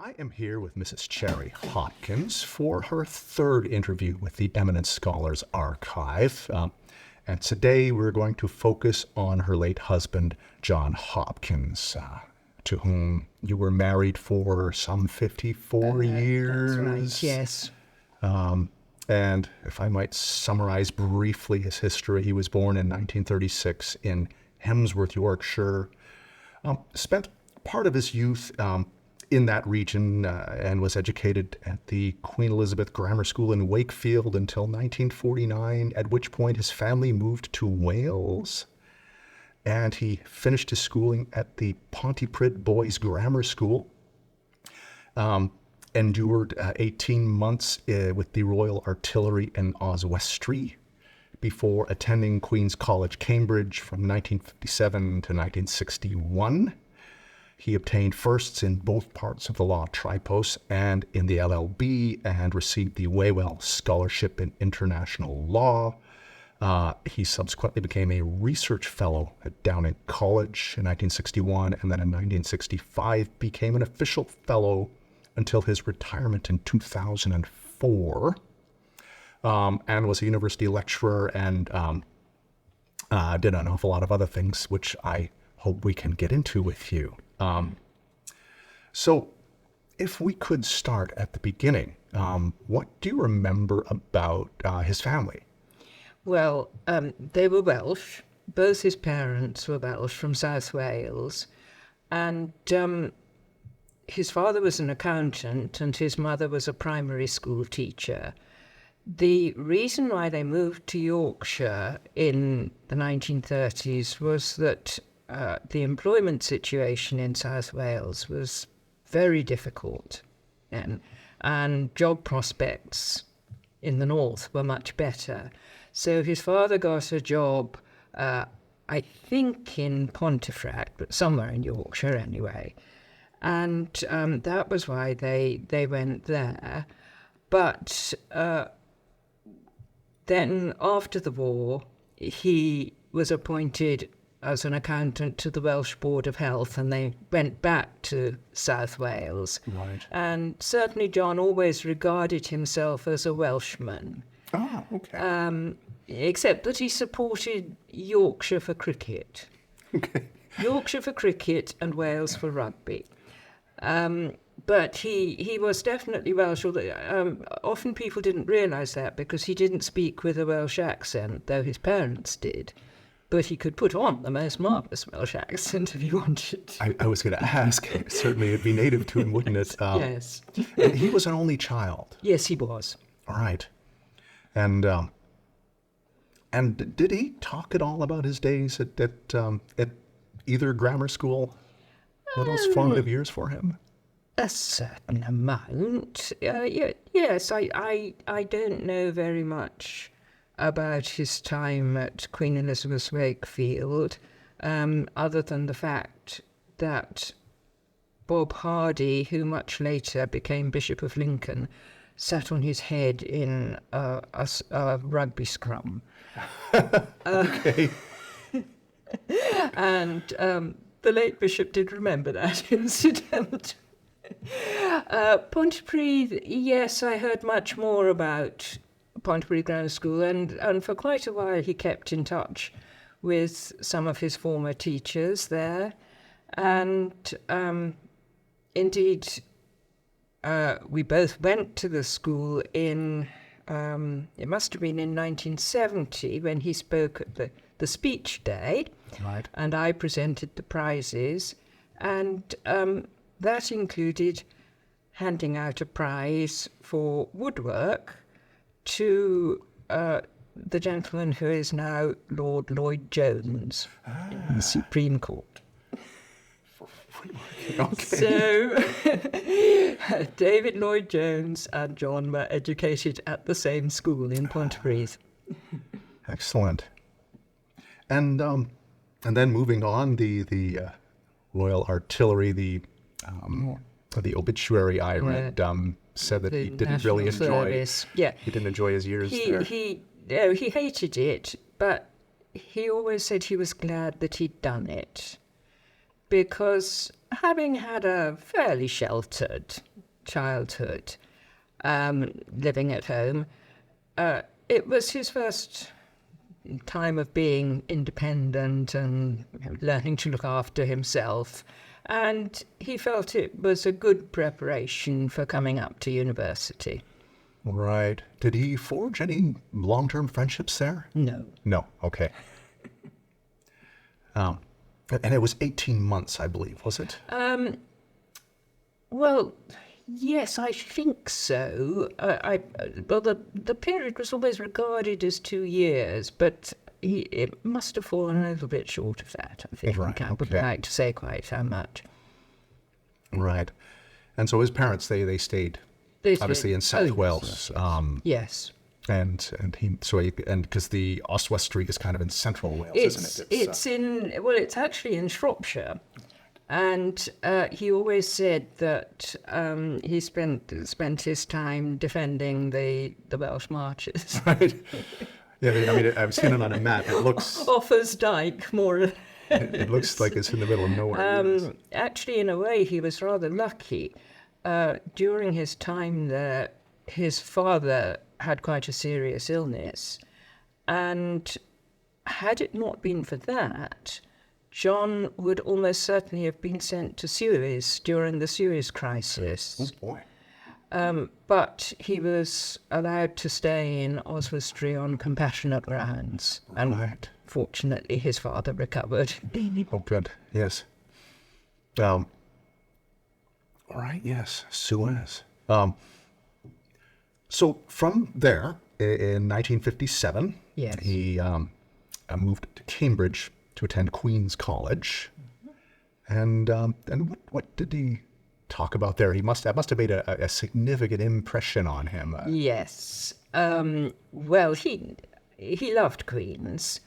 I am here with Mrs. Cherry Hopkins for her third interview with the Eminent Scholars Archive. And today we're going to focus on her late husband, John Hopkins, to whom you were married for some 54 years. That's right, yes. And if I might summarize briefly his history, he was born in 1936 in Hemsworth, Yorkshire. Spent part of his youth in that region and was educated at the Queen Elizabeth Grammar School in Wakefield until 1949, at which point his family moved to Wales. And he finished his schooling at the Pontypridd Boys Grammar School. Endured 18 months with the Royal Artillery in Oswestry before attending Queen's College, Cambridge from 1957 to 1961. He obtained firsts in both parts of the law tripos and in the LLB and received the Whewell Scholarship in International Law. He subsequently became a research fellow at Downing College in 1961, and then in 1965 became an official fellow until his retirement in 2004, and was a university lecturer and did an awful lot of other things, which I hope we can get into with you. So if we could start at the beginning, what do you remember about his family? Well, they were Welsh. Both his parents were Welsh from South Wales. And his father was an accountant and his mother was a primary school teacher. The reason why they moved to Yorkshire in the 1930s was that the employment situation in South Wales was very difficult then, and job prospects in the north were much better. So his father got a job, I think in Pontefract, but somewhere in Yorkshire anyway. And that was why they went there. But then after the war, he was appointed as an accountant to the Welsh Board of Health, and they went back to South Wales. Right. And certainly John always regarded himself as a Welshman. Ah, okay. Except that he supported Yorkshire for cricket. Okay. Yorkshire for cricket and Wales for rugby. But he was definitely Welsh. Often people didn't realise that because he didn't speak with a Welsh accent, though his parents did. But he could put on the most marvellous Welsh accent if he wanted. I was going to ask. Certainly it'd be native to him, wouldn't it? Yes. And he was an only child. Yes, he was. All right. And did he talk at all about his days at either grammar school? Were those formative years for him? A certain amount. Yes, I don't know very much about his time at Queen Elizabeth's Wakefield, other than the fact that Bob Hardy, who much later became Bishop of Lincoln, sat on his head in a rugby scrum. Okay. And the late bishop did remember that incident. Pontypridd, yes, I heard much more about Pontypridd Grammar School, and for quite a while he kept in touch with some of his former teachers there. And indeed, we both went to the school in, it must have been in 1970 when he spoke at the speech day. Right. And I presented the prizes, and that included handing out a prize for woodwork to the gentleman who is now Lord Lloyd Jones in the Supreme Court. Okay. So David Lloyd Jones and John were educated at the same school in Pontypridd. Excellent. And then moving on, the Royal Artillery, the obituary I read said that he didn't really enjoy. Yeah, he didn't enjoy his years there. He hated it, but he always said he was glad that he'd done it. because having had a fairly sheltered childhood, living at home, it was his first time of being independent and learning to look after himself. And he felt it was a good preparation for coming up to university. Right. Did he forge any long-term friendships there? No. No. Okay. And it was 18 months, I believe, was it? Well, yes, I think so. Well, the period was always regarded as 2 years, but it must have fallen a little bit short of that, I think. Right, I wouldn't okay. like to say quite how much. Right. And so his parents, they stayed obviously in South Wales. Yes. And because the Oswestry is kind of in central Wales, isn't it? It's actually in Shropshire. And he always said that he spent his time defending the Welsh marches. Right. Yeah, I mean, I've seen it on a map. It looks Offa's Dyke, more. it looks like it's in the middle of nowhere. Actually, in a way, he was rather lucky. During his time there, his father had quite a serious illness, and had it not been for that, John would almost certainly have been sent to Suez during the Suez crisis. Oh boy. But he was allowed to stay in Oswestry on compassionate grounds. And Right. fortunately, his father recovered. Oh, good. Yes. All right. Yes. Suez. So from there, in 1957, Yes. he moved to Cambridge to attend Queen's College. And what did he talk about there? That must have made a significant impression on him. Yes. Well, he loved Queen's,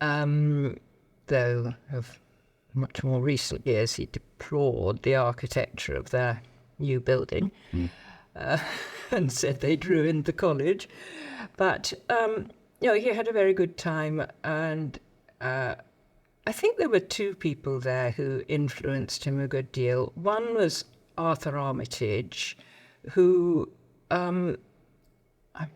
though of much more recent years he deplored the architecture of their new building and said they'd ruined the college. But, he had a very good time, and I think there were two people there who influenced him a good deal. One was Arthur Armitage, who I'm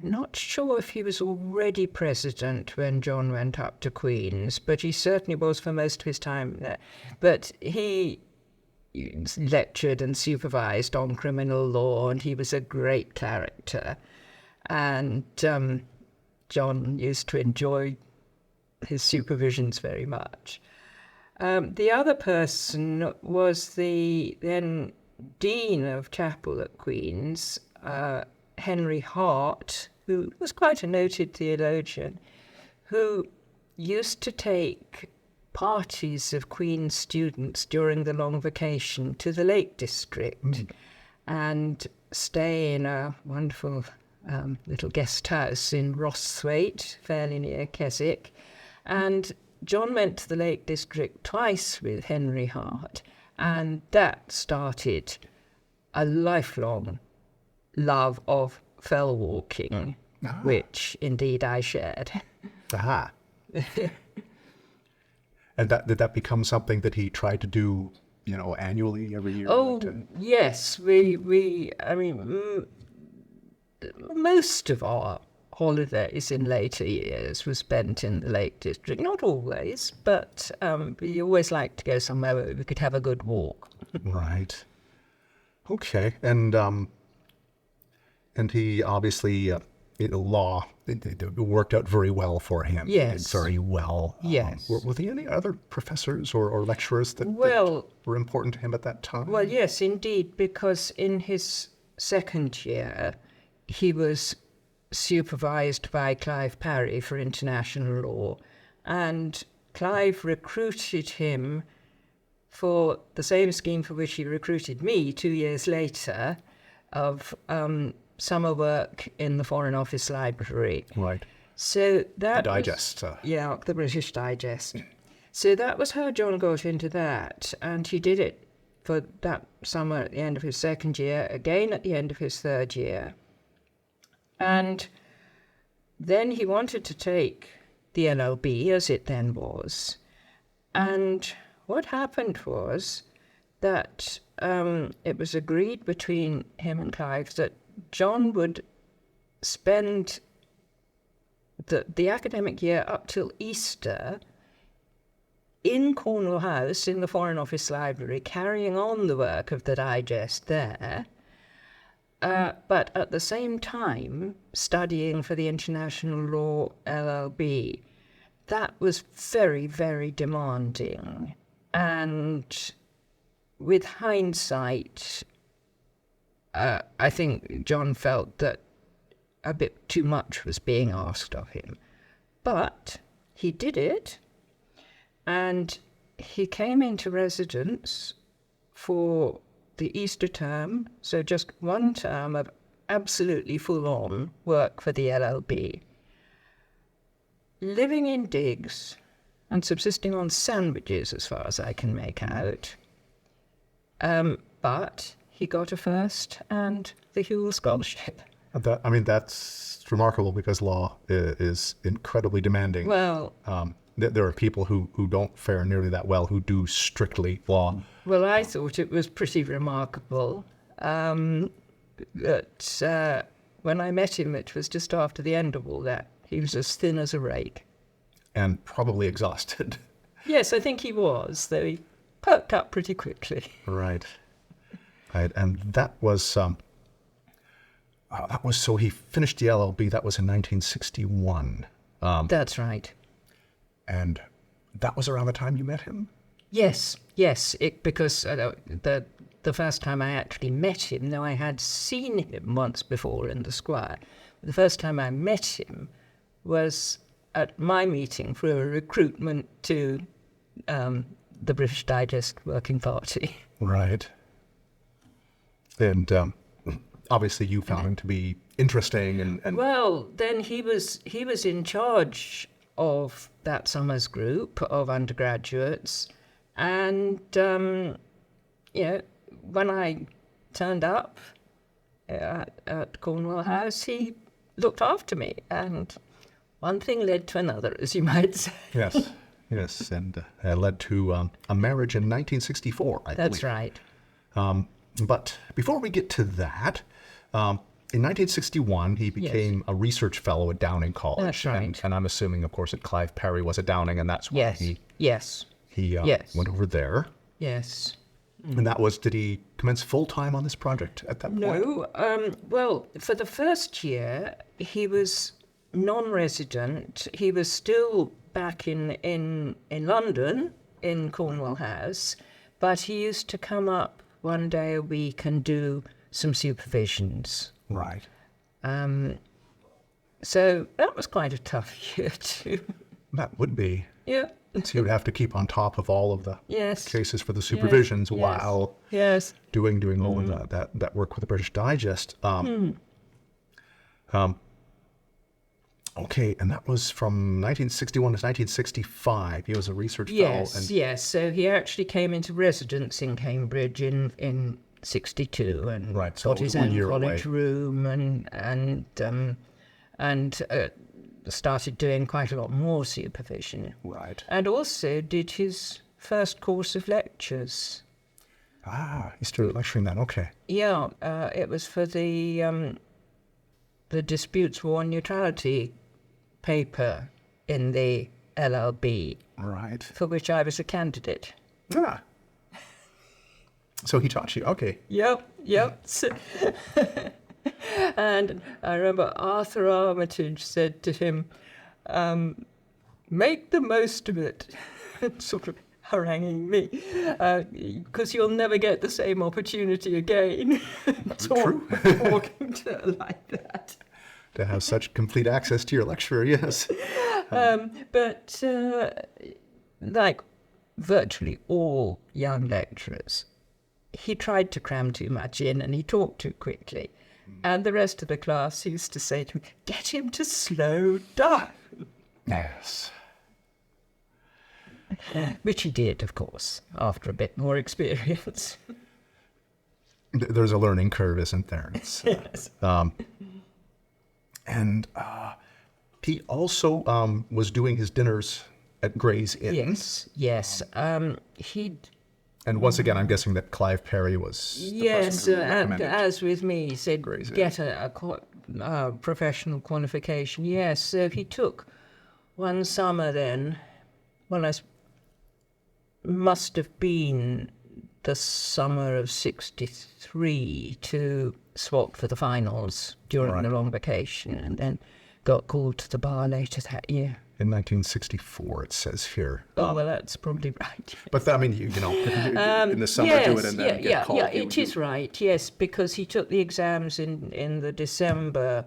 not sure if he was already president when John went up to Queen's, but he certainly was for most of his time there. But he lectured and supervised on criminal law, and he was a great character. And John used to enjoy his supervisions very much. The other person was the then Dean of Chapel at Queen's, Henry Hart, who was quite a noted theologian, who used to take parties of Queen's students during the long vacation to the Lake District and stay in a wonderful little guest house in Rossthwaite, fairly near Keswick. And John went to the Lake District twice with Henry Hart, and that started a lifelong love of fell walking, which indeed I shared. Aha. And did that become something that he tried to do, annually every year? Oh, yes. I mean, most of our holidays in later years were spent in the Lake District. Not always, but we always liked to go somewhere where we could have a good walk. Right. Okay. And he obviously, law, it worked out very well for him. Yes. Very well. Yes. Were there any other professors or lecturers that were important to him at that time? Well, yes, indeed, because in his second year, he was supervised by Clive Parry for international law, and Clive recruited him for the same scheme for which he recruited me 2 years later, of summer work in the Foreign Office Library. Right. So that the Digest. Yeah, the British Digest. So that was how John got into that, and he did it for that summer at the end of his second year, again at the end of his third year. And then he wanted to take the LLB, as it then was. And what happened was that it was agreed between him and Clive that John would spend the academic year up till Easter in Cornwall House, in the Foreign Office Library, carrying on the work of the digest there, but at the same time studying for the International Law LLB. That was very, very demanding. And with hindsight, I think John felt that a bit too much was being asked of him. But he did it, and he came into residence for the Easter term, so just one term of absolutely full-on work for the LLB, living in digs and subsisting on sandwiches as far as I can make out. But he got a first and the Whewell Scholarship. That's remarkable because law is incredibly demanding. Well, there are people who don't fare nearly that well, who do strictly law. Well, I thought it was pretty remarkable that when I met him, it was just after the end of all that. He was as thin as a rake. And probably exhausted. Yes, I think he was, though he perked up pretty quickly. Right. And that was so he finished the LLB, that was in 1961. That's right. And that was around the time you met him? Yes, because the first time I actually met him, though I had seen him once before in the Squire, the first time I met him was at my meeting for a recruitment to the British Digest Working Party. Right. And obviously you found him to be interesting and Well, then he was in charge of that summer's group of undergraduates, and when I turned up at Cornwall House, he looked after me, and one thing led to another, as you might say. Yes, and led to a marriage in 1964, I believe. That's right. But before we get to that, in 1961, he became a research fellow at Downing College. That's right. And I'm assuming, of course, that Clive Perry was at Downing, and that's why he went over there. Yes. And that was, did he commence full-time on this project at that point? No. Well, for the first year, he was non-resident. He was still back in London, in Cornwall House, but he used to come up one day a week and do some supervisions. Right. So that was quite a tough year too. That would be. Yeah. So you would have to keep on top of all of the Yes. cases for the supervisions while doing all of that work with the British Digest. Okay, and that was from 1961 to 1965. He was a research fellow. Yes. So he actually came into residence in Cambridge in 62 and got his own college room and started doing quite a lot more supervision. Right. And also did his first course of lectures. He started lecturing then, okay. Yeah, it was for the Disputes, War and Neutrality paper in the LLB. Right. For which I was a candidate. So he taught you, okay. Yep. And I remember Arthur Armitage said to him, make the most of it, sort of haranguing me, because you'll never get the same opportunity again. Talking to her like that. To have such complete access to your lecturer, yes. But like virtually all young lecturers, he tried to cram too much in and he talked too quickly. And the rest of the class used to say to me, get him to slow down. Yes. Which he did, of course, after a bit more experience. There's a learning curve, isn't there? It's, yes. And he also was doing his dinners at Gray's Inn. Yes. He'd And once again, I'm guessing that Clive Perry was the person who recommended. as with me, he said Gray's Inn. get a professional qualification. Yes, so he took one summer then, must have been the summer of '63 to swap for the finals during the long vacation, and then got called to the bar later that year. In 1964, it says here. Oh, well, that's probably right. But I mean, in the summer do it and then get called. Yeah, it is right, yes, because he took the exams in the December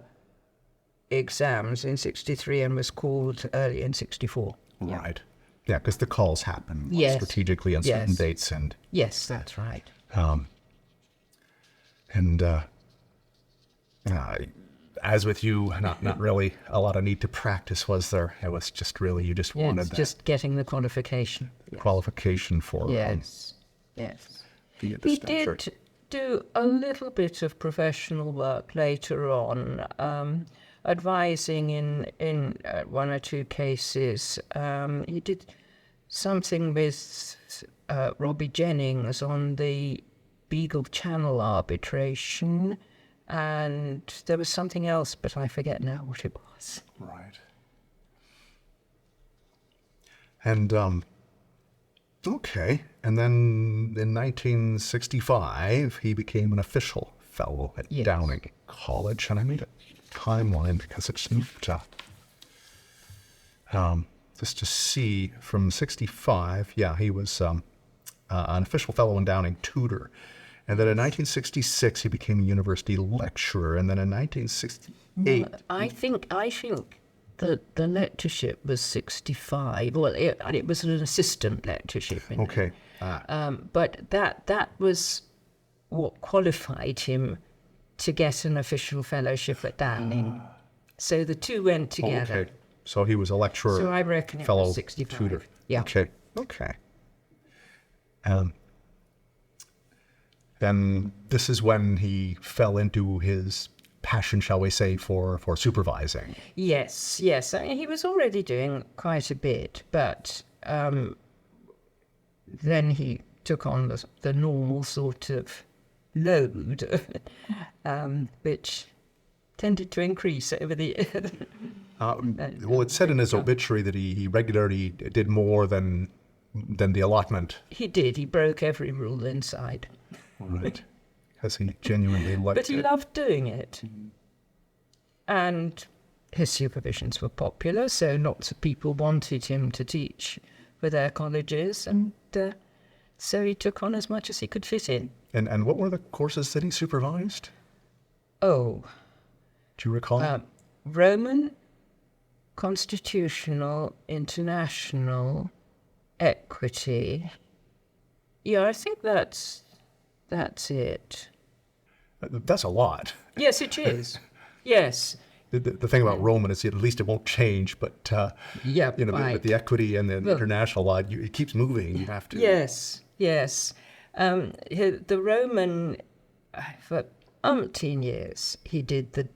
exams in '63 and was called early in '64. Right. Yeah, because the calls happen strategically on certain dates. And yes, that's right. As with you, not really a lot of need to practice, was there? It was just really, you just wanted that. Just getting the qualification. Qualification for Yes. be at the He stature. did do a little bit of professional work later on, advising in one or two cases. He did something with Robbie Jennings on the Beagle Channel arbitration, and there was something else, but I forget now what it was. Right. And, okay. And then in 1965, he became an official fellow at Downing College. And I made a timeline because it's just to see from 65, he was an official fellow in Downing tutor. And then in 1966, he became a university lecturer. And then in 1968... I think the lectureship was 65. Well, it was an assistant lectureship. Okay. But that was what qualified him to get an official fellowship at Downing. So the two went together. Okay. So he was a lecturer, So I reckon it fellow was 65. tutor. Yeah. Okay. Then this is when he fell into his passion, shall we say, for supervising. Yes. I mean, he was already doing quite a bit, but then he took on the normal sort of load, which tended to increase over the years. Well, it said in his obituary that he regularly did more than the allotment. He did. He broke every rule inside. Right. Because he genuinely liked it. But he loved doing it. And his supervisions were popular, so lots of people wanted him to teach for their colleges, and so he took on as much as he could fit in. And what were the courses that he supervised? Oh. Do you recall? Roman, constitutional, international, equity. Yeah, I think that's it. That's a lot. Yes, it is. Yes. The thing about Roman is at least it won't change, but Right. with the equity and the international law, it keeps moving. You have to. Yes. The Roman, for umpteen years, he did the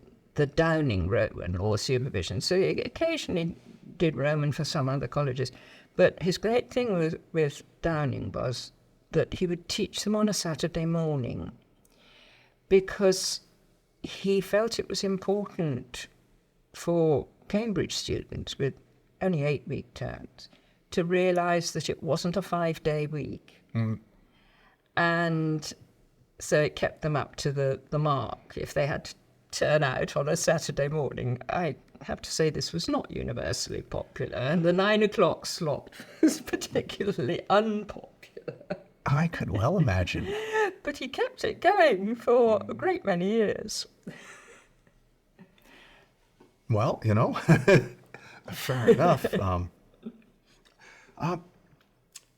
Downing Roman or supervision. So he occasionally did Roman for some other colleges. But his great thing with Downing was that he would teach them on a Saturday morning, because he felt it was important for Cambridge students with only 8-week terms to realise that it wasn't a 5-day week. And so it kept them up to the mark if they had to turn out on a Saturday morning. I have to say this was not universally popular, and the 9 o'clock slot was particularly unpopular. I could well imagine. But he kept it going for a great many years. Well, fair enough.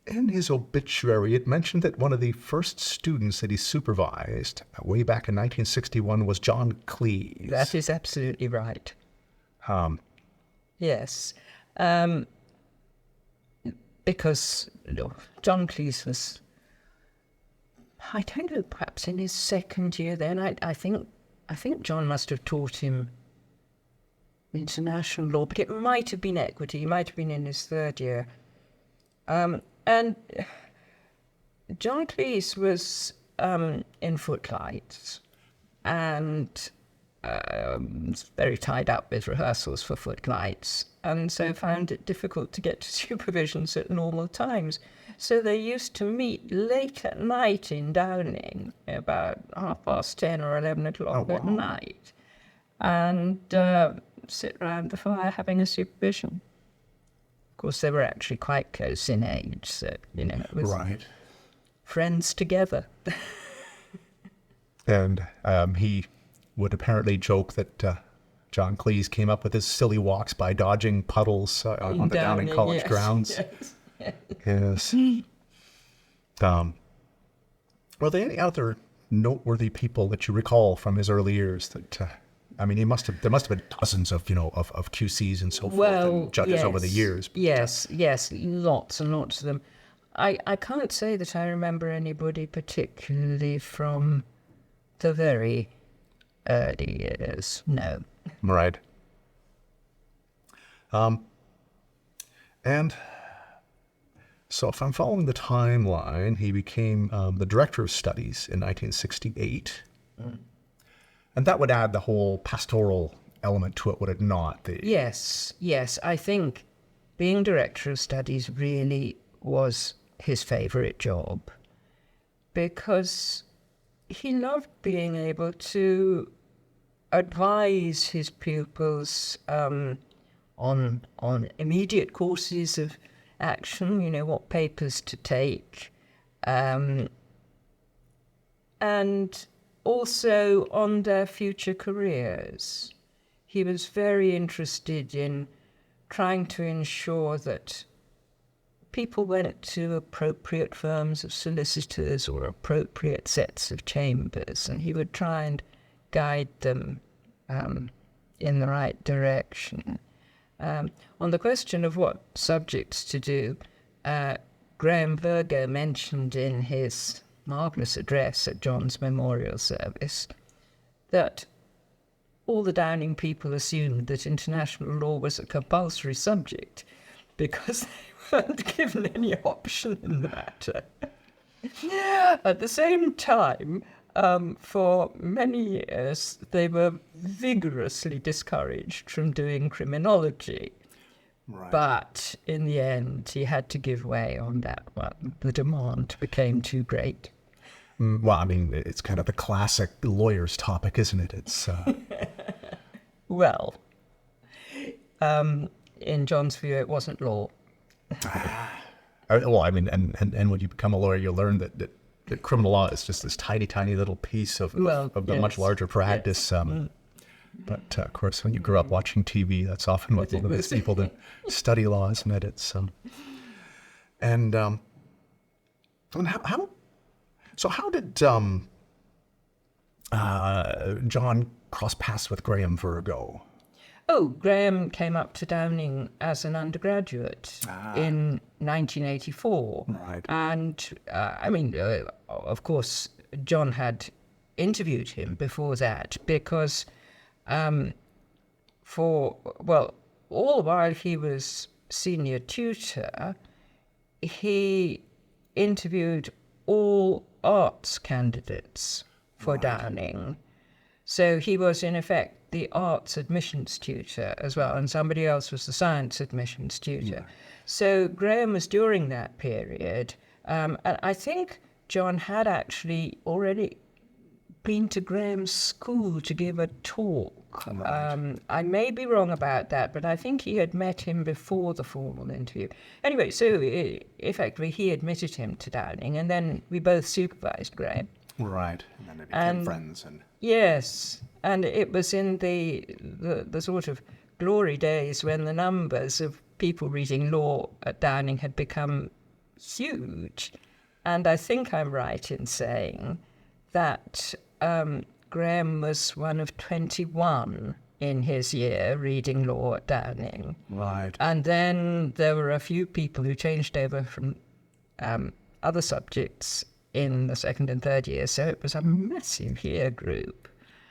In his obituary, it mentioned that one of the first students that he supervised way back in 1961 was John Cleese. That is absolutely right. Yes. Because John Cleese was, I don't know, perhaps in his second year then. I think John must have taught him international law, but it might have been equity. He might have been in his third year. And John Cleese was in footlights and very tied up with rehearsals for footlights, and so found it difficult to get to supervisions at normal times. So they used to meet late at night in Downing, about 10:30 or 11 o'clock at night, and sit round the fire having a supervision. Of course, they were actually quite close in age, so, it was friends together. And he would apparently joke that John Cleese came up with his silly walks by dodging puddles on the Downing College grounds. Yes. Were there any other noteworthy people that you recall from his early years that, there must have been dozens of QCs and so forth, and judges over the years. But, yes, lots and lots of them. I can't say that I remember anybody particularly from the very early years, no. Right. And so if I'm following the timeline, he became the director of studies in 1968. And that would add the whole pastoral element to it, would it not? Yes. I think being director of studies really was his favourite job, because he loved being able to advise his pupils on immediate courses of action, what papers to take, and also on their future careers. He was very interested in trying to ensure that people went to appropriate firms of solicitors or appropriate sets of chambers, and he would try and guide them in the right direction. On the question of what subjects to do, Graham Virgo mentioned in his marvellous address at John's memorial service that all the Downing people assumed that international law was a compulsory subject because they weren't given any option in the matter. At the same time, for many years, they were vigorously discouraged from doing criminology. Right. But in the end, he had to give way on that one. The demand became too great. Well, it's kind of the classic lawyer's topic, isn't it? It's Well, in John's view, it wasn't law. and when you become a lawyer, you learn that criminal law is just this tiny, tiny little piece of the much larger practice. Yes. But of course, when you grow up watching TV, that's often what motivates people to study law, isn't it? It's and how did John cross paths with Graham Virgo? Oh, Graham came up to Downing as an undergraduate in 1984. Right. And, of course, John had interviewed him before that because all while he was senior tutor, he interviewed all arts candidates for Downing. So he was, in effect, the arts admissions tutor as well, and somebody else was the science admissions tutor. Yeah. So Graham was during that period, and I think John had actually already been to Graham's school to give a talk. Right. I may be wrong about that, but I think he had met him before the formal interview. Anyway, so effectively he admitted him to Downing, and then we both supervised Graham. Right, and then they became friends. Yes, and it was in the sort of glory days when the numbers of people reading law at Downing had become huge. And I think I'm right in saying that Graham was one of 21 in his year reading law at Downing. Right. And then there were a few people who changed over from other subjects in the second and third year, so it was a massive year group.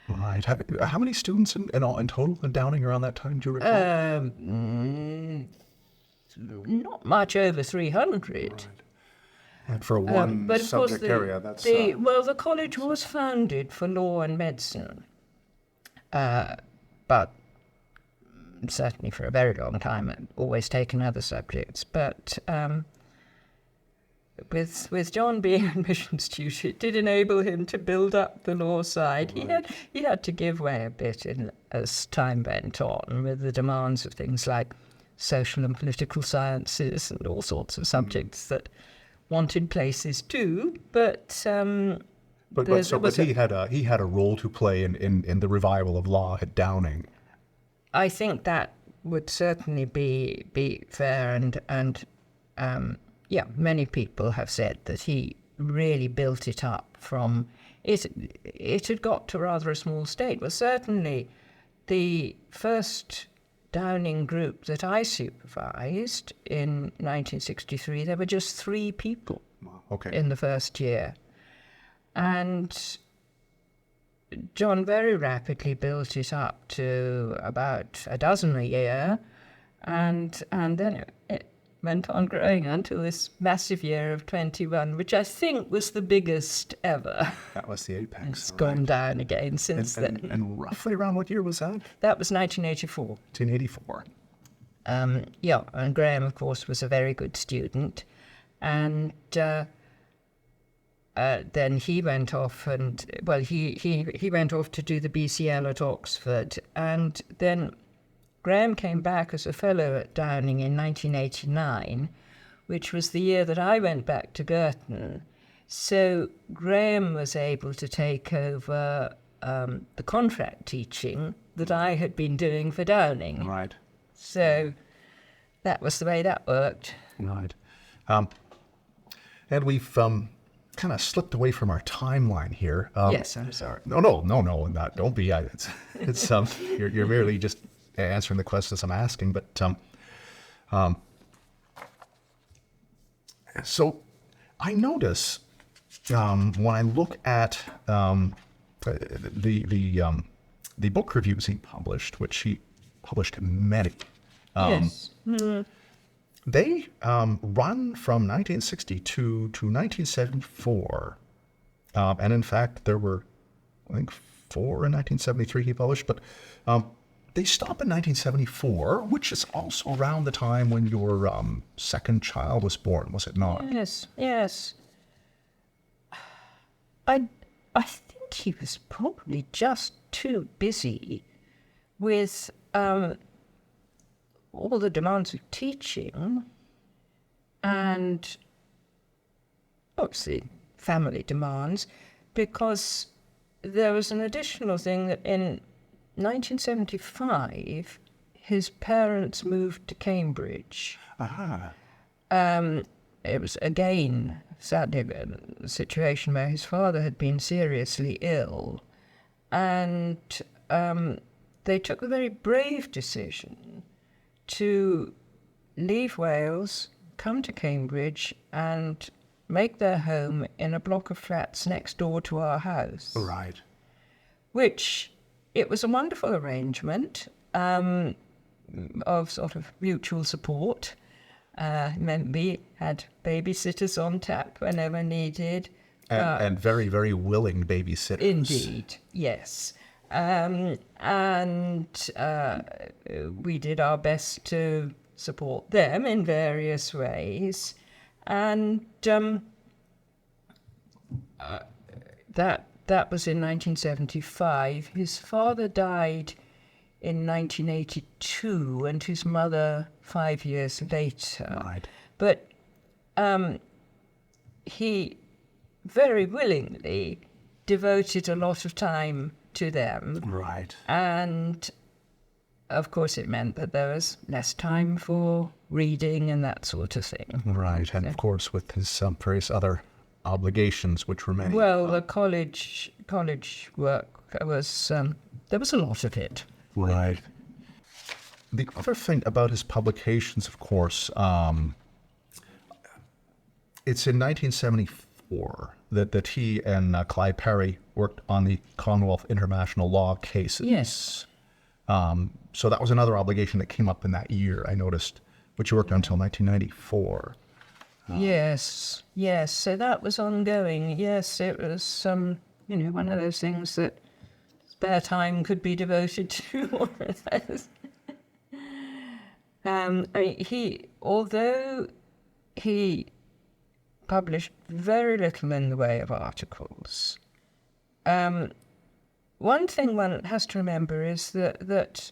Right. How many students in total in Downing around that time, do you recall? Not much over 300. Right. And for one But of course, subject area, that's... the college was founded for law and medicine, but certainly for a very long time, I'd always taken other subjects. But with John being admissions tutor, it did enable him to build up the law side. Right. He had to give way a bit as time went on, with the demands of things like social and political sciences and all sorts of subjects that wanted places too. But he had a role to play in the revival of law at Downing. I think that would certainly be fair, and many people have said that he really built it up from it. It had got to rather a small state. Well, certainly the first Downing group that I supervised in 1963, there were just 3 people in the first year. And John very rapidly built it up to about a dozen a year, and then it went on growing until this massive year of 21, which I think was the biggest ever. That was the apex. It's gone down again since then. And roughly around what year was that? That was 1984. 1984. And Graham, of course, was a very good student, and then he went off he went off to do the BCL at Oxford, and then Graham came back as a fellow at Downing in 1989, which was the year that I went back to Girton. So Graham was able to take over the contract teaching that I had been doing for Downing. Right. So that was the way that worked. Right. And we've kind of slipped away from our timeline here. Yes, I'm sorry. No, don't be. It's you're merely just answering the questions I'm asking. But so I notice when I look at the book reviews he published, which he published many. Yes. They run from 1962 to 1974. And in fact, there were, I think, 4 in 1973 he published, but they stop in 1974, which is also around the time when your second child was born, was it not? Yes. I think he was probably just too busy with all the demands of teaching and obviously family demands, because there was an additional thing that in 1975 his parents moved to Cambridge. Aha. It was again sadly a situation where his father had been seriously ill, and they took a very brave decision to leave Wales, come to Cambridge, and make their home in a block of flats next door to our house. Right. Which, it was a wonderful arrangement of sort of mutual support. Meant we had babysitters on tap whenever needed. And very, very willing babysitters. Indeed, yes. And we did our best to support them in various ways. And that was in 1975. His father died in 1982, and his mother 5 years later. Right. But he very willingly devoted a lot of time to them. Right. And of course it meant that there was less time for reading and that sort of thing. Right. And of course with his various other obligations which remain. Well, the college work was, there was a lot of it. Right. The other thing about his publications, of course, it's in 1974 before that he and Clyde Perry worked on the Commonwealth International Law cases. Yes. So that was another obligation that came up in that year, I noticed, which you worked on until 1994. Yes, yes. So that was ongoing. Yes, it was, one of those things that spare time could be devoted to. Although he published very little in the way of articles, one thing one has to remember is that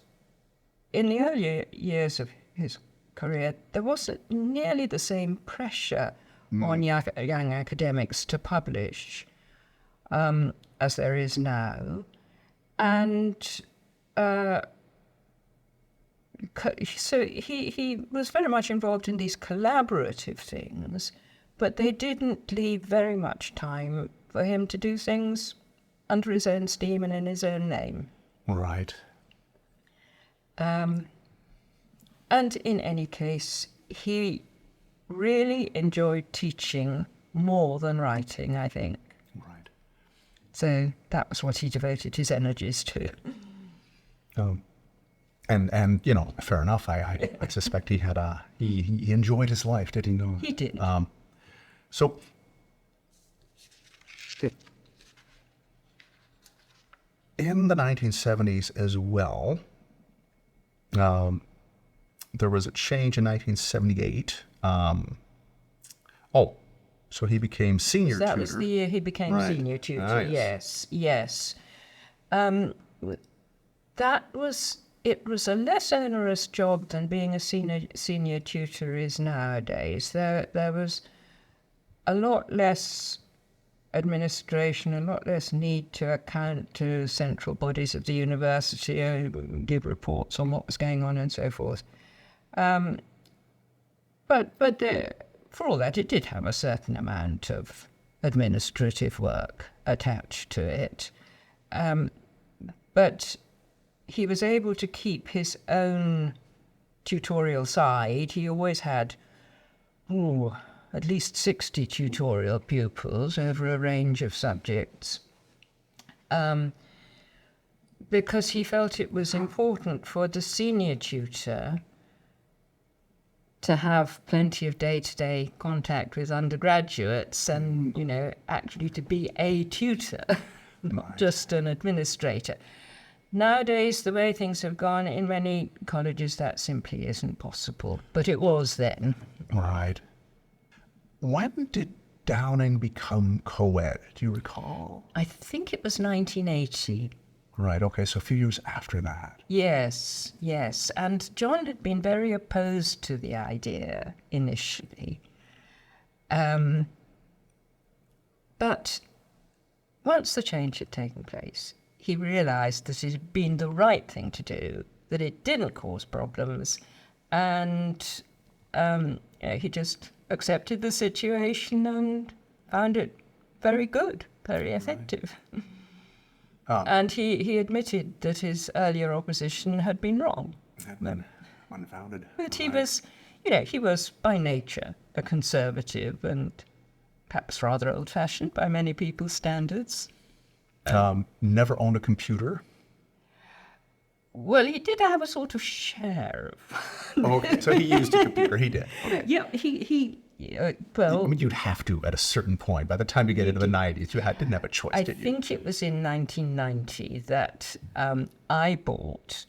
in the earlier years of his career, there wasn't nearly the same pressure on young academics to publish as there is now. And so he was very much involved in these collaborative things, but they didn't leave very much time for him to do things under his own steam and in his own name. Right. And in any case, he really enjoyed teaching more than writing, I think. Right. So that was what he devoted his energies to. And fair enough. I suspect he had he enjoyed his life, did he not? He did. So in the 1970s as well, there was a change in 1978. So he became senior tutor. That was the year he became senior tutor. Nice. Yes. It was a less onerous job than being a senior tutor is nowadays. There was a lot less administration, a lot less need to account to central bodies of the university, give reports on what was going on and so forth. But for all that, it did have a certain amount of administrative work attached to it. But he was able to keep his own tutorial side. He always had at least 60 tutorial pupils over a range of subjects, because he felt it was important for the senior tutor to have plenty of day-to-day contact with undergraduates and, actually to be a tutor, not just an administrator. Nowadays, the way things have gone, in many colleges, that simply isn't possible. But it was then. Right. When did Downing become co-ed? Do you recall? I think it was 1980. Right, okay, so a few years after that. Yes. And John had been very opposed to the idea initially. But once the change had taken place, he realised that it had been the right thing to do, that it didn't cause problems, and he just accepted the situation and found it very good, very effective. And he admitted that his earlier opposition had been wrong. Had been unfounded. But he was by nature a conservative and perhaps rather old-fashioned by many people's standards. Never owned a computer? Well, he did have a sort of share of... Okay, so he used a computer, he did. Okay. Yeah, well... I mean, you'd have to at a certain point. By the time you get into the 90s, you didn't have a choice, did you? I think it was in 1990 that I bought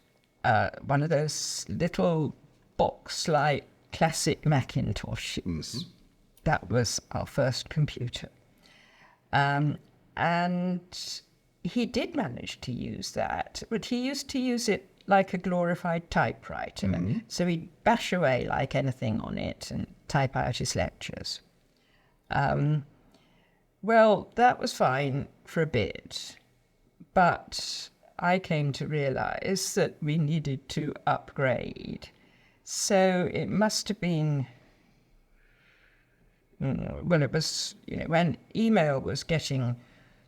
one of those little box-like classic Macintoshes. Mm-hmm. That was our first computer. And he did manage to use that, but he used to use it like a glorified typewriter. Mm-hmm. So he'd bash away like anything on it and type out his lectures. Well, that was fine for a bit, but I came to realise that we needed to upgrade. So it must have been... Well, it was, when email was getting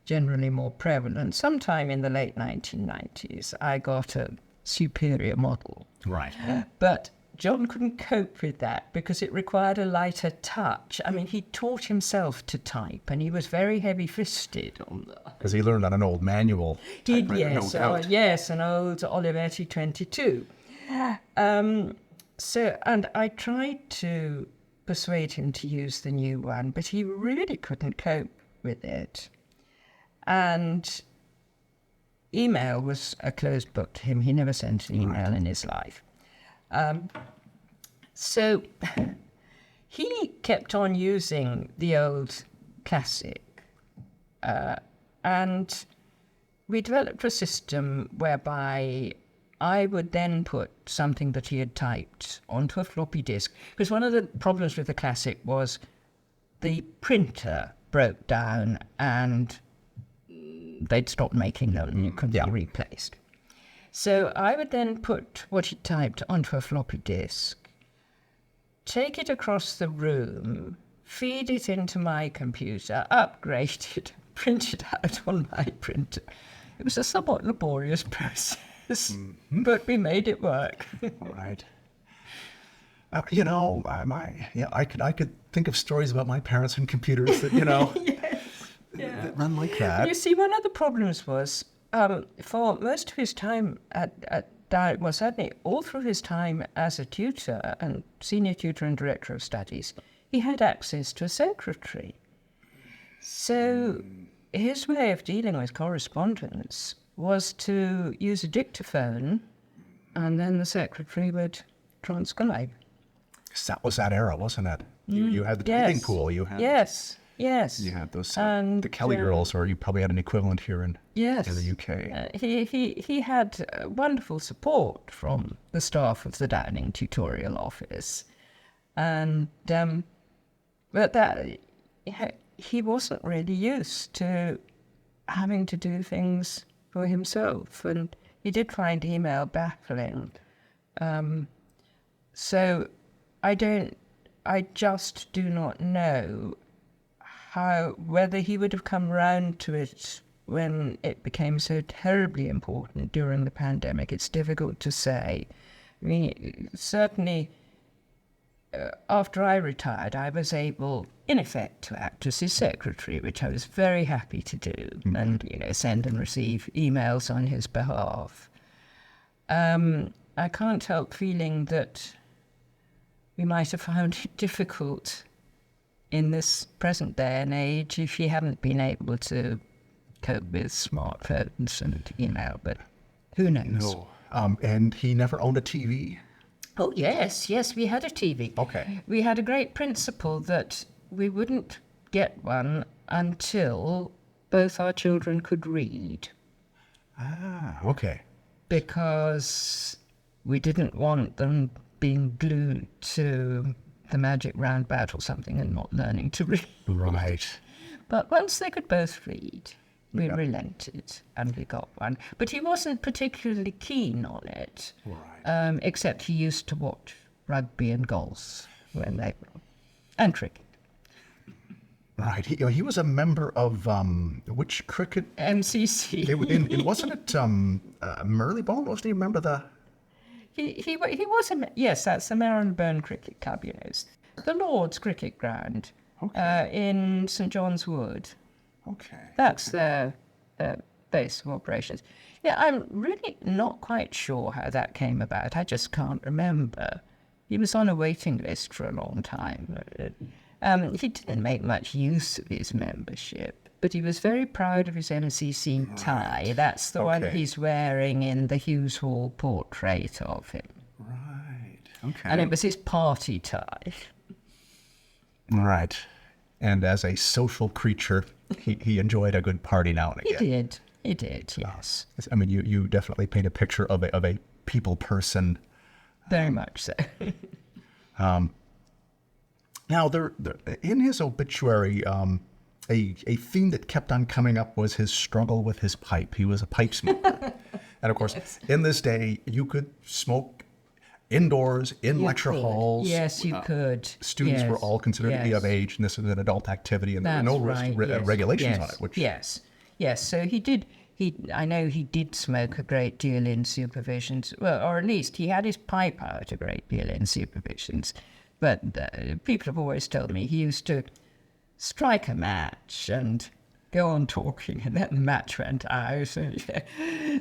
generally more prevalent, sometime in the late 1990s, I got a superior model. Right. But John couldn't cope with that because it required a lighter touch. I mean, he taught himself to type, and he was very heavy-fisted on that. Because he learned on an old manual typewriter, no doubt. Yes, an old Olivetti 22. And I tried to persuade him to use the new one, but he really couldn't cope with it. And email was a closed book to him. He never sent an email in his life. So he kept on using the old classic. And we developed a system whereby I would then put something that he had typed onto a floppy disk. Because one of the problems with the classic was the printer broke down and they'd stopped making them and it couldn't be replaced. So I would then put what he typed onto a floppy disk, take it across the room, feed it into my computer, upgrade it, print it out on my printer. It was a somewhat laborious process, but we made it work. All right. I could think of stories about my parents and computers that, that run like that. You see, one of the problems was, for most of his time certainly all through his time as a tutor and senior tutor and director of studies, he had access to a secretary. So his way of dealing with correspondence was to use a dictaphone, and then the secretary would transcribe. That was that era, wasn't it? You had the typing pool. You had Yes. You had those the Kelly girls, or you probably had an equivalent here in the UK. He had wonderful support from the staff of the Downing tutorial office, and but that he wasn't really used to having to do things for himself, and he did find email baffling. So I just do not know whether he would have come round to it when it became so terribly important during the pandemic. It's difficult to say. I mean, certainly after I retired, I was able, in effect, to act as his secretary, which I was very happy to do, and send and receive emails on his behalf. I can't help feeling that we might have found it difficult in this present day and age if he hadn't been able to cope with smartphones and email, but who knows? No. And he never owned a TV? Oh, yes, we had a TV. Okay. We had a great principle that we wouldn't get one until both our children could read. Ah, okay. Because we didn't want them being glued to the Magic Roundabout or something and not learning to read. Right. But once they could both read, we relented and we got one. But he wasn't particularly keen on it, Right. except he used to watch rugby and golf and cricket. Right. He was a member of which cricket? MCC. Wasn't it Marylebone? Wasn't he a member of the... He was yes, that's the Marylebone Cricket Club, the Lord's Cricket Ground in St John's Wood. Okay. That's their base of operations. Yeah, I'm really not quite sure how that came about. I just can't remember. He was on a waiting list for a long time. He didn't make much use of his membership, but he was very proud of his MCC tie. That's the one he's wearing in the Hughes Hall portrait of him. Right. Okay. And it was his party tie. Right. And as a social creature, he enjoyed a good party now and again. He did, yes. I mean, you definitely paint a picture of a people person. Very much so. Now, in his obituary, a theme that kept on coming up was his struggle with his pipe. He was a pipe smoker. And of course, in this day, you could smoke indoors, in lecture halls. Yes, you could. Students were all considered to be of age, and this is an adult activity, and there were no regulations on it. Yes. So he did I know he did smoke a great deal in supervisions, well, or at least he had his pipe out a great deal in supervisions. But people have always told me he used to strike a match and go on talking, and then the match went out. And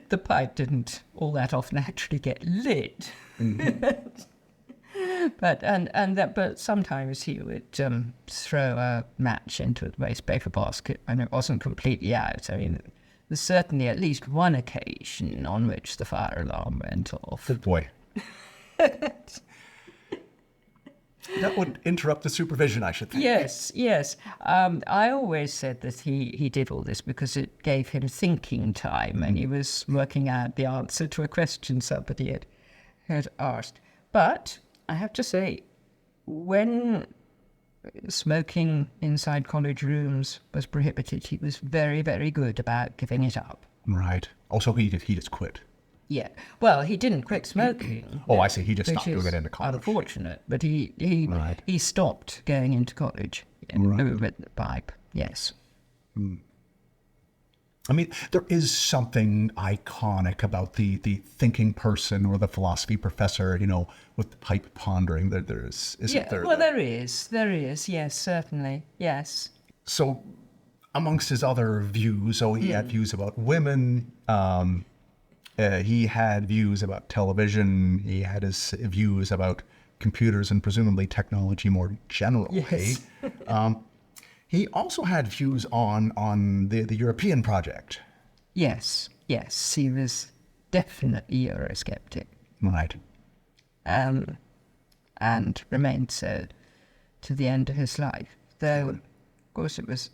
the pipe didn't all that often actually get lit. But sometimes he would throw a match into the wastepaper basket and it wasn't completely out. I mean, there's certainly at least one occasion on which the fire alarm went off. Good boy. That would interrupt the supervision, I should think. Yes. I always said that he did all this because it gave him thinking time and he was working out the answer to a question somebody had asked. But I have to say, when smoking inside college rooms was prohibited, he was very, very good about giving it up. Right. Also, he just quit. Yeah. Well, he didn't quit smoking. Oh, I see. He just stopped doing it into college. Unfortunate, but he stopped going into college with the pipe. Yes. I mean, there is something iconic about the thinking person or the philosophy professor, with the pipe pondering. Isn't there? Well, there is. Yes, certainly. Yes. So, amongst his other views, he had views about women. He had views about television. He had his views about computers and presumably technology more generally. Yes. He also had views on the European project. Yes. He was definitely Eurosceptic. Right. And remained so to the end of his life. Though, of course, it was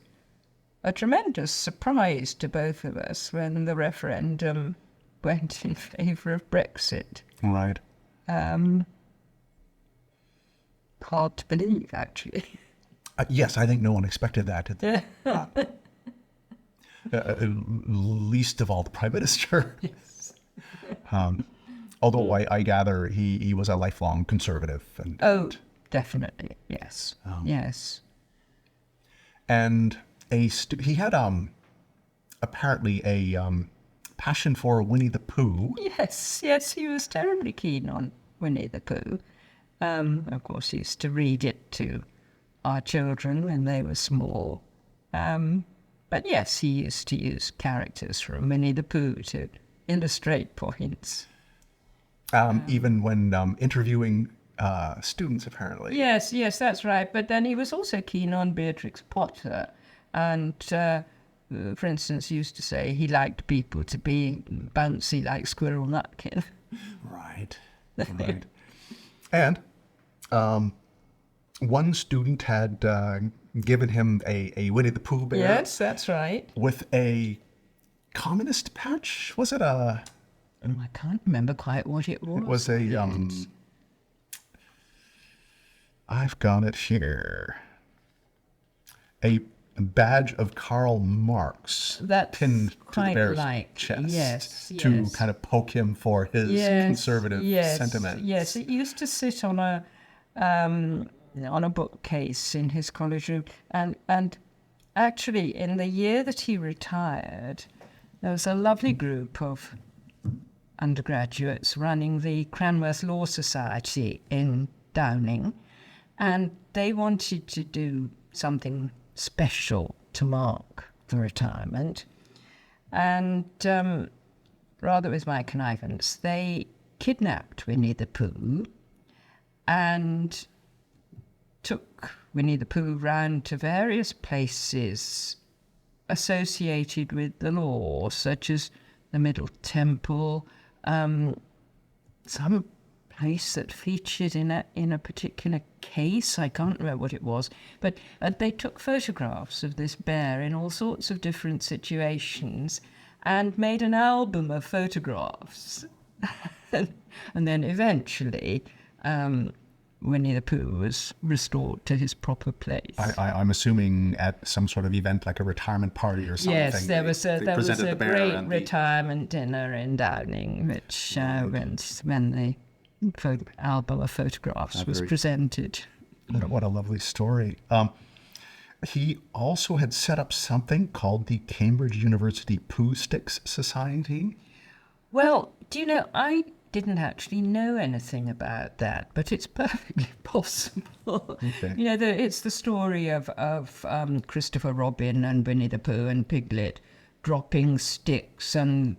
a tremendous surprise to both of us when the referendum went in favour of Brexit. Right. Hard to believe, actually. Yes, I think no one expected that. Least of all the Prime Minister. Yes. Although I gather he was a lifelong conservative. Definitely, yes. Yes. And he had apparently a passion for Winnie the Pooh. Yes, he was terribly keen on Winnie the Pooh. Of course, he used to read it to our children when they were small. But yes, he used to use characters from Winnie the Pooh to illustrate points. Even when interviewing students, apparently. Yes, that's right. But then he was also keen on Beatrix Potter. And, for instance, he used to say he liked people to be bouncy like Squirrel Nutkin. Right. And one student had given him a Winnie the Pooh bear. Yes, that's right. With a communist patch. Was it a... I can't remember quite what it was. It was a... I've got it here. A badge of Karl Marx. That's pinned to the bear's chest. To kind of poke him for his conservative sentiments. Yes, it used to sit on a bookcase in his college room. And actually, in the year that he retired, there was a lovely group of undergraduates running the Cranworth Law Society in Downing, and they wanted to do something special to mark the retirement. And rather with my connivance, they kidnapped Winnie the Pooh and took Winnie the Pooh round to various places associated with the law, such as the Middle Temple, some place that featured in a particular case. I can't remember what it was, but they took photographs of this bear in all sorts of different situations and made an album of photographs. And then eventually Winnie the Pooh was restored to his proper place. I'm assuming at some sort of event like a retirement party or something. Yes, there was a great retirement dinner in Downing, which when the album of photographs was presented. What a lovely story. He also had set up something called the Cambridge University Pooh Sticks Society. Well, do you know, I didn't actually know anything about that, but it's perfectly possible. Okay. You know, it's the story of Christopher Robin and Winnie the Pooh and Piglet dropping sticks and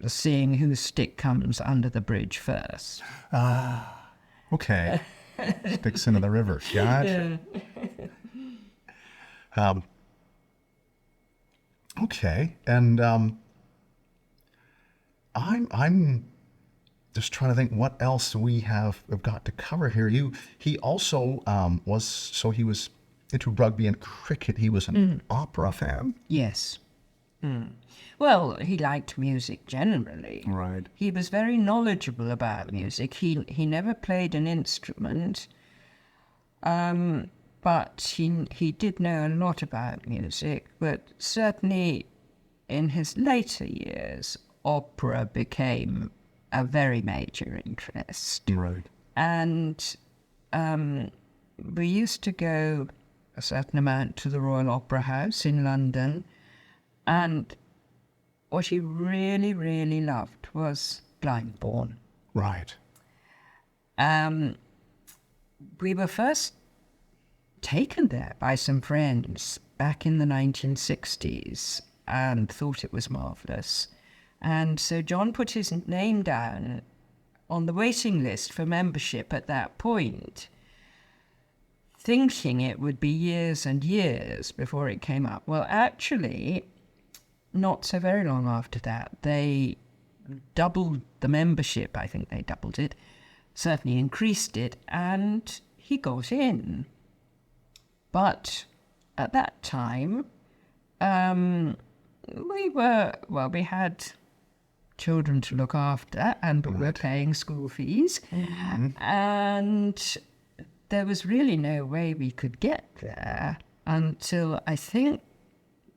seeing whose stick comes under the bridge first. Okay. Sticks into the river. Gotcha. Okay. And I'm just trying to think what else we have got to cover here. He also he was into rugby and cricket. He was an opera fan. Yes. Well, he liked music generally. Right. He was very knowledgeable about music. He never played an instrument, but he did know a lot about music. But certainly in his later years, opera became a very major interest. Right. And we used to go a certain amount to the Royal Opera House in London. And what he really, really loved was Blindborn. Right. We were first taken there by some friends back in the 1960s and thought it was marvellous. And so John put his name down on the waiting list for membership at that point, thinking it would be years and years before it came up. Well, actually, not so very long after that, they doubled the membership. I think they doubled it, certainly increased it, and he got in. But at that time, we had children to look after, and we were paying school fees, and there was really no way we could get there until I think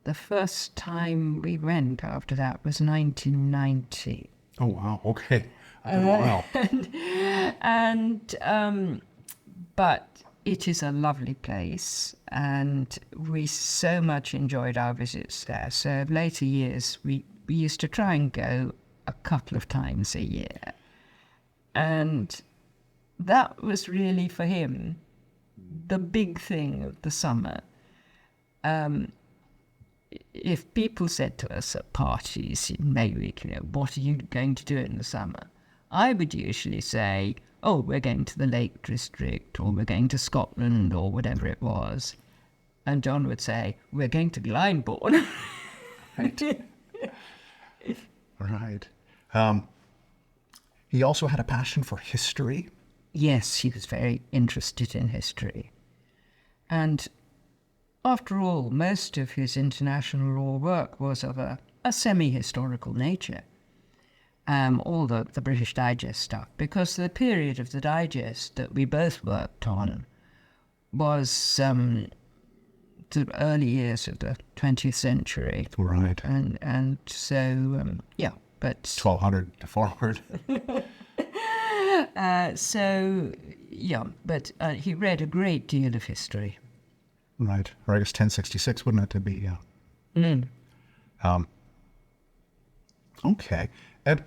the first time we went after that was 1990. Oh, wow. Okay. Wow. But it is a lovely place, and we so much enjoyed our visits there. So of later years, we used to try and go a couple of times a year. And that was really, for him, the big thing of the summer. If people said to us at parties in Maywick, what are you going to do in the summer? I would usually say, oh, we're going to the Lake District, or we're going to Scotland, or whatever it was. And John would say, we're going to Glyndebourne. Right. He also had a passion for history. Yes, he was very interested in history. And after all, most of his international law work was of a semi-historical nature. All the British Digest stuff, because the period of the Digest that we both worked on was the early years of the 20th century. Right. And so, but... 1200 to forward. But he read a great deal of history. Right. Or I guess 1066, wouldn't it, to be, Okay. And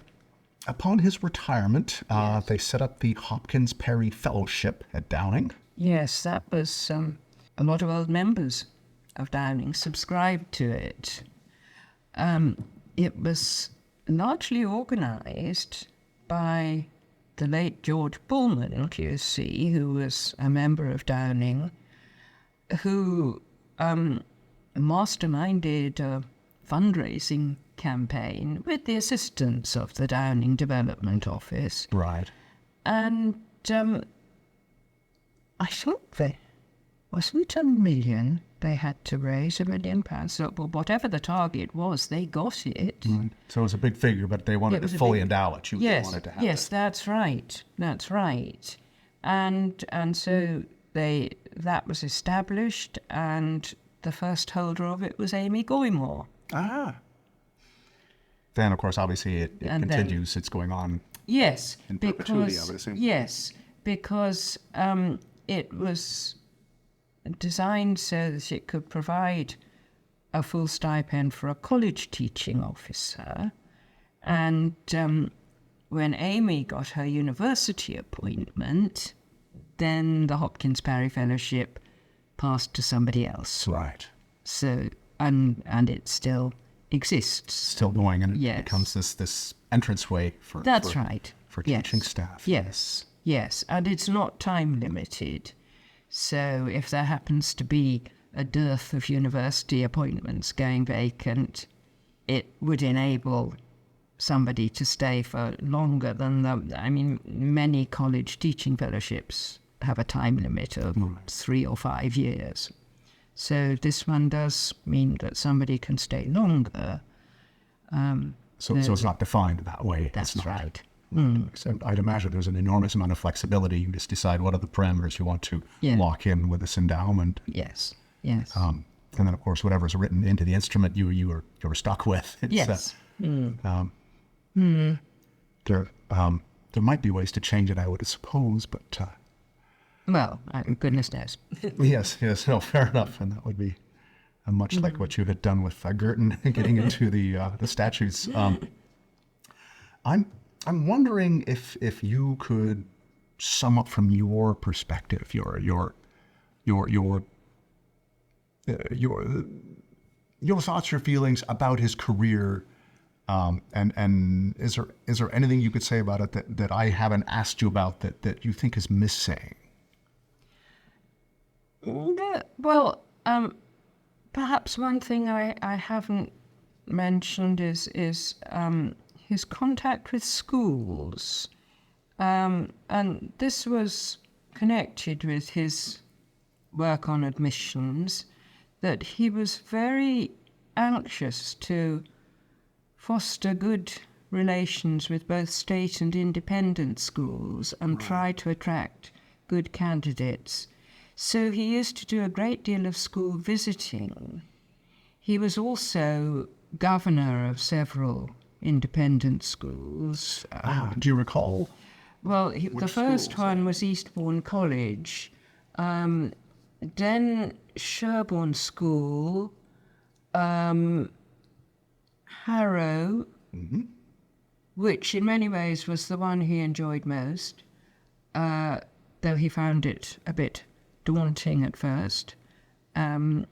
upon his retirement, they set up the Hopkins Perry Fellowship at Downing. Yes, that was a lot of old members of Downing subscribed to it. It was largely organised by the late George Pullman, QC, who was a member of Downing, who masterminded a fundraising campaign with the assistance of the Downing Development Office. Right. And I think wasn't it $1 million they had to raise, £1 million? So, well, whatever the target was, they got it. Right. So it was a big figure, but they wanted to fully endow it. You wanted to have yes, it. that's right. That's right. And so that was established, and the first holder of it was Amy Goymore. Ah. Then, of course, obviously it continues. It's going on. Yes, in perpetuity, I would assume. Yes, because it was designed so that it could provide a full stipend for a college teaching officer. And when Amy got her university appointment, then the Hopkins Parry Fellowship passed to somebody else. Right. So, and it still exists. Still going, and it Yes. becomes this entranceway for That's for, right. for Yes. teaching staff. Yes, yes. And it's not time limited. So if there happens to be a dearth of university appointments going vacant, it would enable somebody to stay for longer than many college teaching fellowships have a time limit of 3 or 5 years. So this one does mean that somebody can stay longer. So it's not defined that way. That's It's not. right. So I'd imagine there's an enormous amount of flexibility. You just decide what are the parameters you want to lock in with this endowment. Yes, yes. And then, of course, whatever's written into the instrument, you were stuck with. It's, yes. There might be ways to change it, I would suppose, but Well, goodness knows. yes, no, fair enough, and that would be much like what you had done with Girton, getting into the statutes. I'm wondering if you could sum up from your perspective your thoughts, your feelings about his career, and is there anything you could say about it that I haven't asked you about that you think is missing? Well, perhaps one thing I haven't mentioned is his contact with schools, and this was connected with his work on admissions, that he was very anxious to foster good relations with both state and independent schools and try to attract good candidates. So he used to do a great deal of school visiting. He was also governor of several independent schools. Do you recall? Well, the first one was Eastbourne College, then Sherborne School, Harrow, which in many ways was the one he enjoyed most, though he found it a bit daunting at first. And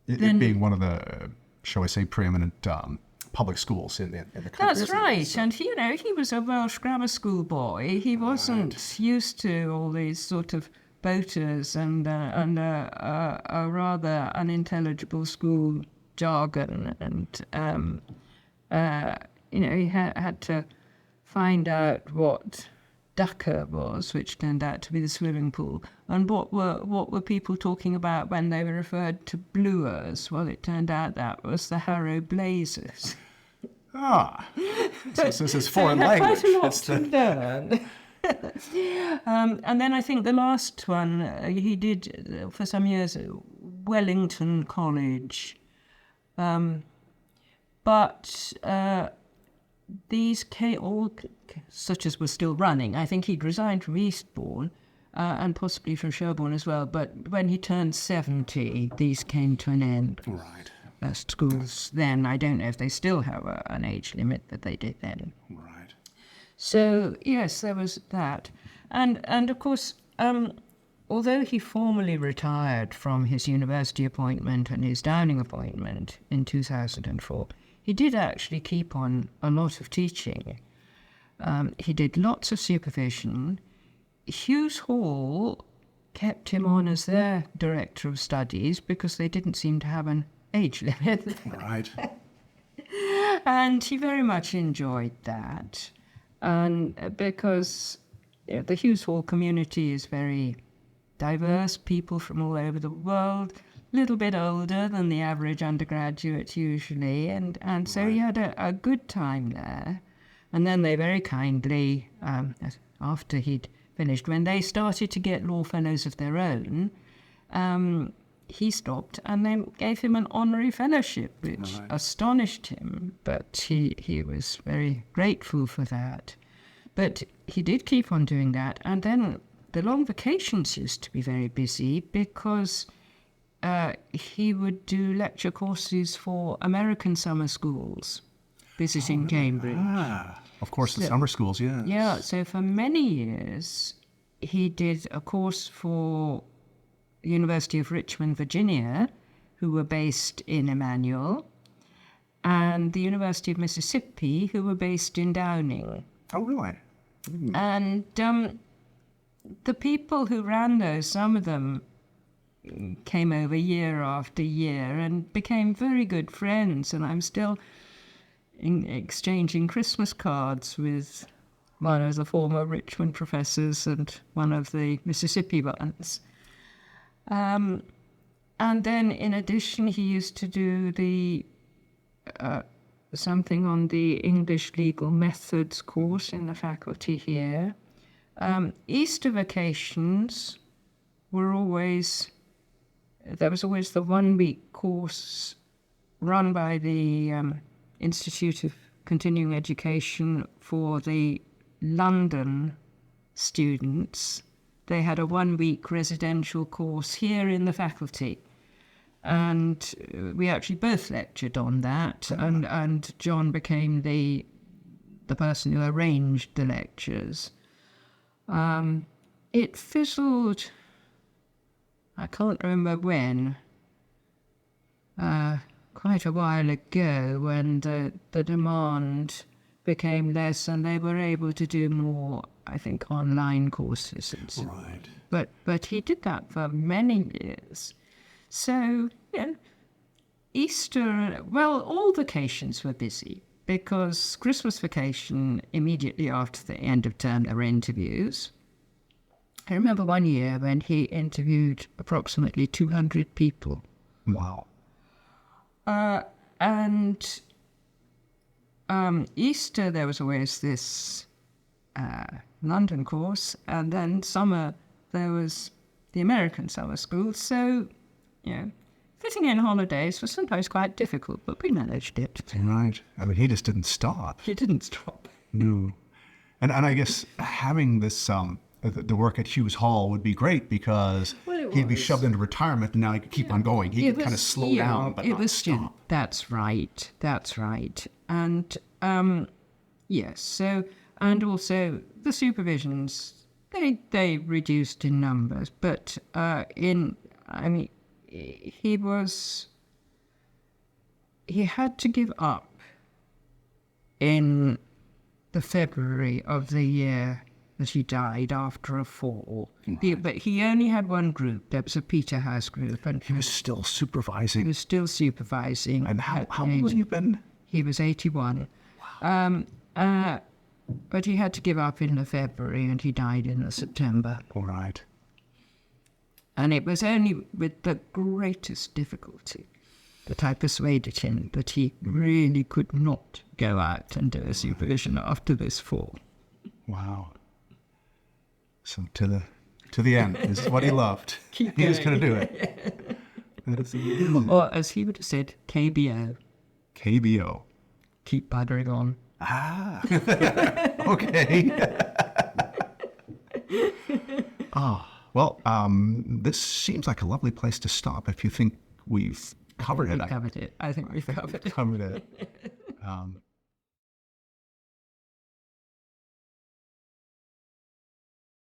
It being one of the, shall I say, preeminent public schools in the country. That's right, and he was a Welsh grammar school boy. He wasn't used to all these sort of boaters and a rather unintelligible school jargon, and he had to find out what ducker was, which turned out to be the swimming pool, and what were people talking about when they were referred to bluers. Well, it turned out that was the Harrow Blazers. So this is foreign language. Quite a lot to learn. And then I think the last one he did for some years at Wellington College, but these all such as were still running. I think he'd resigned from Eastbourne and possibly from Sherborne as well. But when he turned 70, these came to an end. Right. Schools then, I don't know if they still have an age limit, but they did then. Right. So yes, there was that, and of course, although he formally retired from his university appointment and his Downing appointment in 2004, he did actually keep on a lot of teaching. He did lots of supervision. Hughes Hall kept him on as their director of studies because they didn't seem to have an age limit. Right. And he very much enjoyed that. And because the Hughes Hall community is very diverse, people from all over the world, a little bit older than the average undergraduate usually, and so he had a good time there. And then they very kindly, after he'd finished, when they started to get law fellows of their own, he stopped and then gave him an honorary fellowship, which astonished him, but he was very grateful for that. But he did keep on doing that, and then the long vacations used to be very busy because he would do lecture courses for American summer schools, visiting Cambridge. Of course, the summer schools, yeah. Yeah, so for many years, he did a course for the University of Richmond, Virginia, who were based in Emmanuel, and the University of Mississippi, who were based in Downing. Oh, really? And the people who ran those, some of them came over year after year and became very good friends, and I'm still exchanging Christmas cards with one of the former Richmond professors and one of the Mississippi ones. And then, in addition, he used to do the something on the English legal methods course in the faculty here. Easter vacations were always, there was always the 1-week course run by the Institute of Continuing Education for the London students. They had a 1-week residential course here in the faculty. And we actually both lectured on that, and John became the person who arranged the lectures. It fizzled, I can't remember when, quite a while ago, when the demand became less and they were able to do more, I think, online courses and so on. Right. But he did that for many years. So, Easter, well, all vacations were busy because Christmas vacation, immediately after the end of term, there were interviews. I remember one year when he interviewed approximately 200 people. Wow. And Easter, there was always this London course, and then summer, there was the American summer school. So, fitting in holidays was sometimes quite difficult, but we managed it. Right. I mean, he just didn't stop. He didn't stop. No. And I guess having this, the work at Hughes Hall would be great because he'd be shoved into retirement and now he could keep on going. He could kind of slow down, but not stop. That's right. And, yes, so, and also the supervisions, they reduced in numbers, but he had to give up in the February of the year that he died after a fall. Right. But he only had one group. There was a Peterhouse group. And he was still supervising. He was still supervising. And how old had he been? He was 81. Wow. But he had to give up in the February and he died in the September. All right. And it was only with the greatest difficulty that I persuaded him that he really could not go out and do a supervision after this fall. Wow. So to the end, this is what he loved. He was going to do it. Or as he would have said, KBO. KBO. Keep buttering on. Ah. Okay. Well, this seems like a lovely place to stop if you think we've covered it. I think we've covered it. Covered it.